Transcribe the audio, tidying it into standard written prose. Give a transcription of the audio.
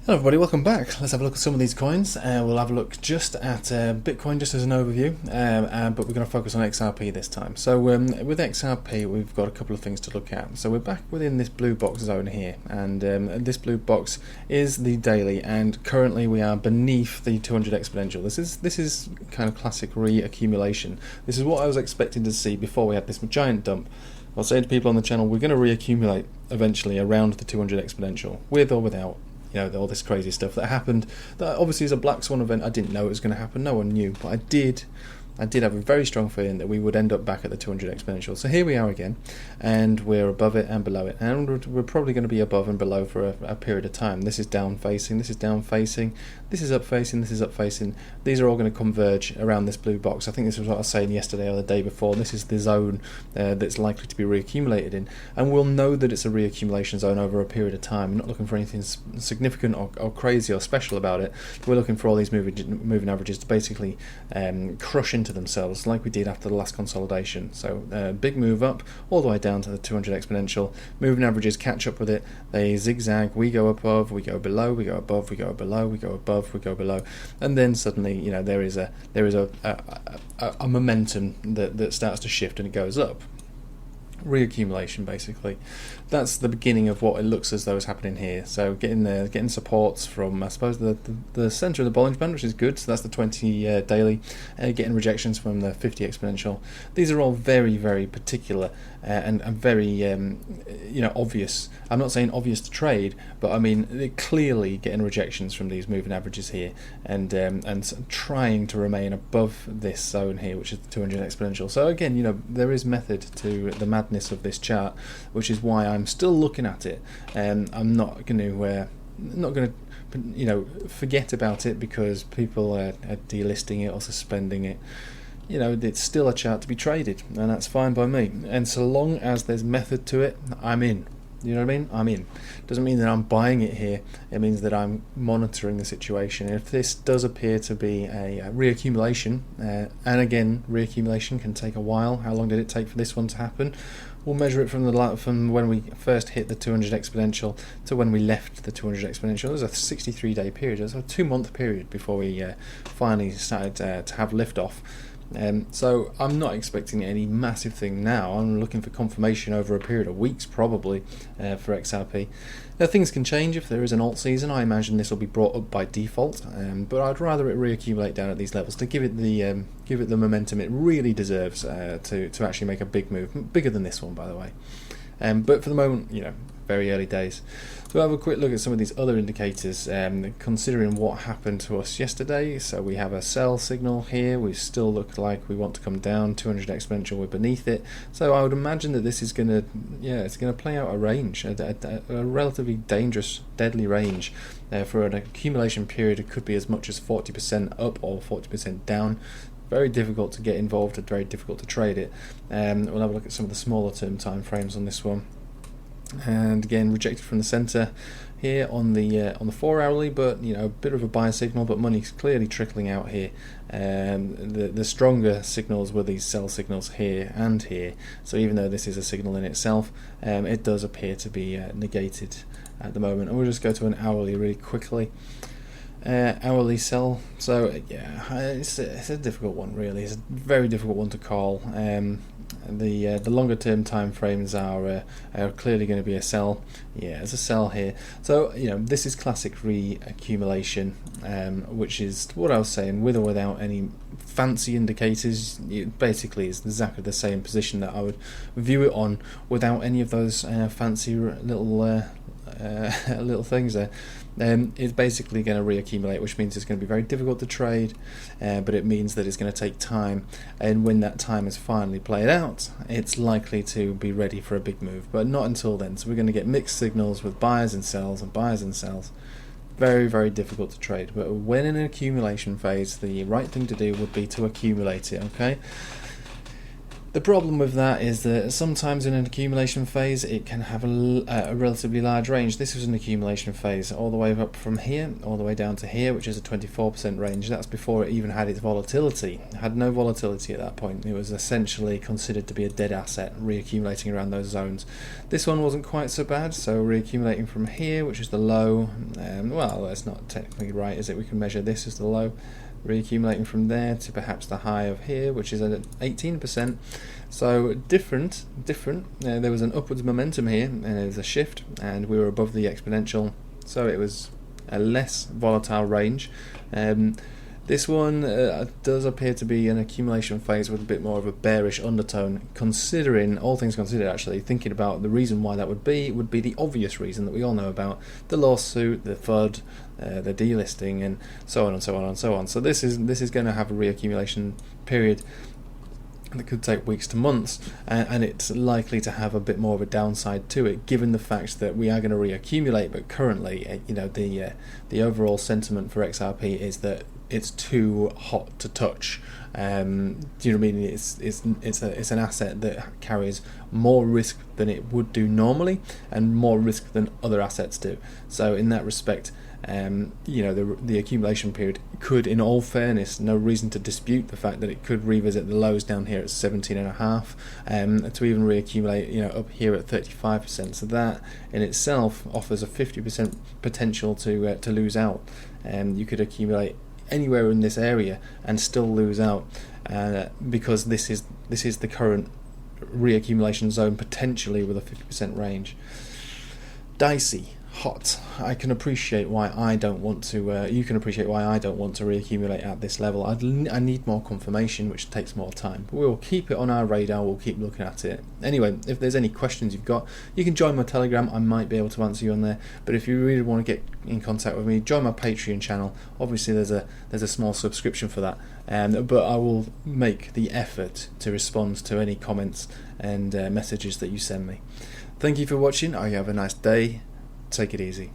Hello everybody, welcome back. Let's have a look at some of these coins. We'll have a look just at Bitcoin just as an overview, but we're going to focus on XRP this time. So with XRP we've got a couple of things to look at. So we're back within this blue box zone here, and this blue box is the daily, and currently we are beneath the 200 exponential. This is kind of classic reaccumulation. This is what I was expecting to see before we had this giant dump. I was saying to people on the channel, we're going to reaccumulate eventually around the 200 exponential, with or without, you know, all this crazy stuff that happened. That obviously is a black swan event. I didn't know it was going to happen. No one knew, but I did have a very strong feeling that we would end up back at the 200 exponential. So here we are again, and we're above it and below it, and we're probably going to be above and below for a period of time. This is down facing, this is down facing, this is up facing, this is up facing. These are all going to converge around this blue box. I think this was what I was saying yesterday or the day before. This is the zone that's likely to be reaccumulated in, and we'll know that it's a reaccumulation zone over a period of time. We're not looking for anything significant or crazy or special about it. We're looking for all these moving averages to basically crush into themselves like we did after the last consolidation. So big move up all the way down to the 200 exponential. Moving averages catch up with it. They zigzag. We go above, we go below, we go above, we go below, we go above, we go below, and then suddenly, you know, there is a momentum that starts to shift and it goes up. Reaccumulation, basically. That's the beginning of what it looks as though is happening here. So getting supports from, I suppose, the centre of the Bollinger Band, which is good. So that's the 20 daily. Getting rejections from the 50 exponential. These are all very, very particular and very obvious. I'm not saying obvious to trade, but I mean they're clearly getting rejections from these moving averages here, and trying to remain above this zone here, which is the 200 exponential. So again, you know, there is method to the madness of this chart, which is why I'm still looking at it. I'm not going to forget about it because people are delisting it or suspending it. You know, it's still a chart to be traded, and that's fine by me. And so long as there's method to it, I'm in. You know what I mean? I'm in. Doesn't mean that I'm buying it here. It means that I'm monitoring the situation. And if this does appear to be a reaccumulation, and again, reaccumulation can take a while. How long did it take for this one to happen? We'll measure it from when we first hit the 200 exponential to when we left the 200 exponential. There's a 63-day period. There's a 2-month period before we finally started to have liftoff. So I'm not expecting any massive thing now. I'm looking for confirmation over a period of weeks, probably, for XRP. Now, things can change if there is an alt season. I imagine this will be brought up by default, but I'd rather it reaccumulate down at these levels to give it the momentum it really deserves to actually make a big move, bigger than this one, by the way. But for the moment, you know, very early days. So we'll have a quick look at some of these other indicators, considering what happened to us yesterday. So we have a sell signal here. We still look like we want to come down. 200 exponential, we're beneath it. So I would imagine that this is going to, it's going to play out a range, a relatively dangerous, deadly range. For an accumulation period, it could be as much as 40% up or 40% down. Very difficult to get involved and very difficult to trade it. We'll have a look at some of the smaller term time frames on this one. And again, rejected from the center here on the 4 hourly, but you know, a bit of a buy signal, but money's clearly trickling out here. The stronger signals were these sell signals here and here. So even though this is a signal in itself, it does appear to be negated at the moment. And we'll just go to an hourly really quickly. Hourly sell. So yeah, it's a difficult one, really. It's a very difficult one to call. The longer term time frames are clearly going to be a sell. Yeah, it's a sell here. So you know, this is classic reaccumulation, which is what I was saying, with or without any fancy indicators. It basically is exactly the same position that I would view it on without any of those fancy little things there. It's basically going to reaccumulate, which means it's going to be very difficult to trade, but it means that it's going to take time, and when that time is finally played out, it's likely to be ready for a big move, but not until then. So we're going to get mixed signals with buyers and sells and buyers and sells. Very, very difficult to trade, but when in an accumulation phase, the right thing to do would be to accumulate it, okay? The problem with that is that sometimes in an accumulation phase it can have a relatively large range. This was an accumulation phase all the way up from here, all the way down to here, which is a 24% range. That's before it even had its volatility. It had no volatility at that point. It was essentially considered to be a dead asset, reaccumulating around those zones. This one wasn't quite so bad, so reaccumulating from here, which is the low, well, that's not technically right, is it? We can measure this as the low. Reaccumulating from there to perhaps the high of here, which is at 18%. So different. There was an upwards momentum here, and there was a shift, and we were above the exponential, so it was a less volatile range. This one does appear to be an accumulation phase with a bit more of a bearish undertone, considering, all things considered actually, thinking about the reason why that would be the obvious reason that we all know about: the lawsuit, the FUD, the delisting, and so on and so on and so on. So this is going to have a reaccumulation period that could take weeks to months, and it's likely to have a bit more of a downside to it, given the fact that we are going to reaccumulate. But currently, the overall sentiment for XRP is that it's too hot to touch. Do you know what I mean? It's an asset that carries more risk than it would do normally, and more risk than other assets do. So in that respect, the accumulation period could, in all fairness, no reason to dispute the fact that it could revisit the lows down here at 17.5, to even reaccumulate, up here at 35%. So that in itself offers a 50% potential to lose out. You could accumulate anywhere in this area and still lose out, because this is the current reaccumulation zone, potentially with a 50% range. Dicey, hot. I can appreciate why I don't want to. You can appreciate why I don't want to reaccumulate at this level. I need more confirmation, which takes more time. But we'll keep it on our radar. We'll keep looking at it. Anyway, if there's any questions you've got, you can join my Telegram. I might be able to answer you on there. But if you really want to get in contact with me, join my Patreon channel. Obviously, there's a small subscription for that. But I will make the effort to respond to any comments and messages that you send me. Thank you for watching. I hope you have a nice day. Take it easy.